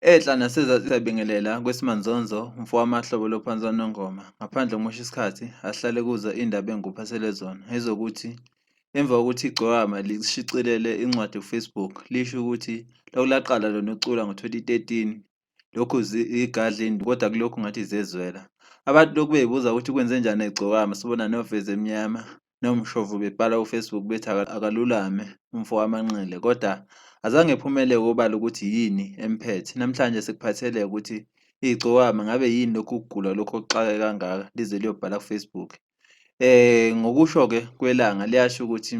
Enhla nasezabingelela kwesimanzonzo umfowamahlobo loPhansi Nongoma ngaphandle kumosha isikhathi ahlale kuza indaba engikuphathele zona ezokuthi emva kokuthi igcokama lishicilele incwadi ku-Facebook lisho ukuthi lokhu laqala lona ucula ngo-2013 lokhu igadla kodwa kulokhu ngathi zezwela. Abantu lokhu bey'buza ukuthi kwenzenjani egcokama sibona noveze emnyama nomshovu bebhala ku-Facebook bethi akalulame umfowamanqile kodwa azange ephumelele obala ukuthi yini emphethe. Namhlanje sikuphathele ukuthi igcokama ngabe yini lokhu kugula lokhu okuxake kangaka lize liyobhala ku-Facebook. Ngokusho-ke kwelanga liyasho ukuthi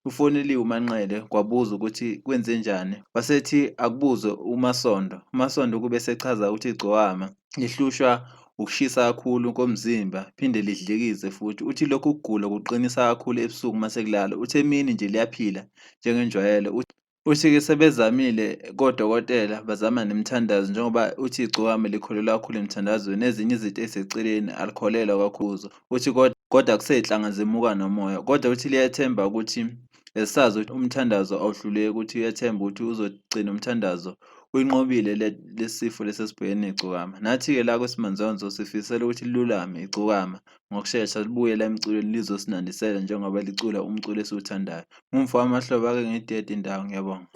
ufoneliwe uManqele kwabuza ukuthi kwenzenjani, wasethi akubuze uMasondo. uMasondo kube sechaza ukuthi igcokama lihlushwa ukushisa kakhulu komzimba phinde lidlikize futhi. Uthi lokhu kugula kuqinisa kakhulu ebusuku mase kulala. Uthi emini nje liyaphila njengenjwayelo. Uthi-ke sebezamile kodokotela bazama nemithandazo njengoba uthi igcokama likholelwa kakhulu emthandazweni, ezinye izinto ey'seceleni alikholelwa kakhulu kuzo. Uthi kodwa kusey'nhlanga zemuka nomoya, kodwa uthi liyathemba ukuthi esazi ukuthi umthandazo awuhluleki, ukuthi uyathemba ukuthi uzogcina umthandazo uyinqobile lesi sifo lesi esibhekene negcokama. Nathi-ke la kwesimanzonzo sifisela ukuthi lilulame igcokama ngokushesha libuye la emculweni lizosinandisela njengoba licula umculo esiwuthandayo. Ngumfowamahlobo ake ngidede indawo, ngiyabonga.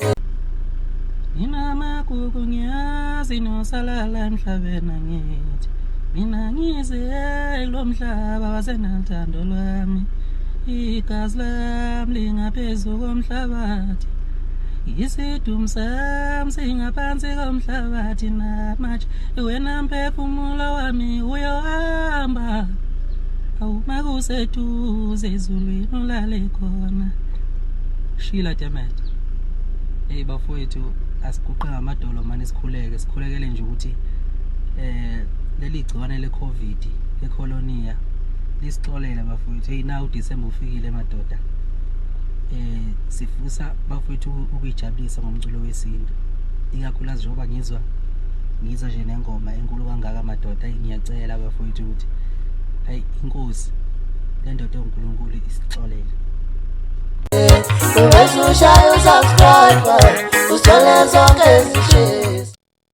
Nginamagugu ngiyazi nosalala emhlabeni angithi mina ngize lo mhlaba wasenalthando lwami, igazi lami lingaphezu komhlabathi, isidumbu sami singaphansi komhlabathi, namanje wena mphefumulo wami uyohamba, awuma kuseduze ezulwini ulale khona. Shila Temete. Hey bafowethu, asiguqe ngamadolo manje sikhulekele nje ukuthi leli gciwane le-COVID eColonia lisixolele bafowethu. Hey now uDisemba ufikile madoda. Sifusa bafowethu ukuyijabulisa ngomculo wesintu, ikakhulukazi njengoba ngizwa nje nengoma enkulu kangaka madoda. Ngiyacela bafowethu ukuthi hayi inkosi le ndoda uNkulunkulu isixolele. Subscribe, usithole zonke izishebo.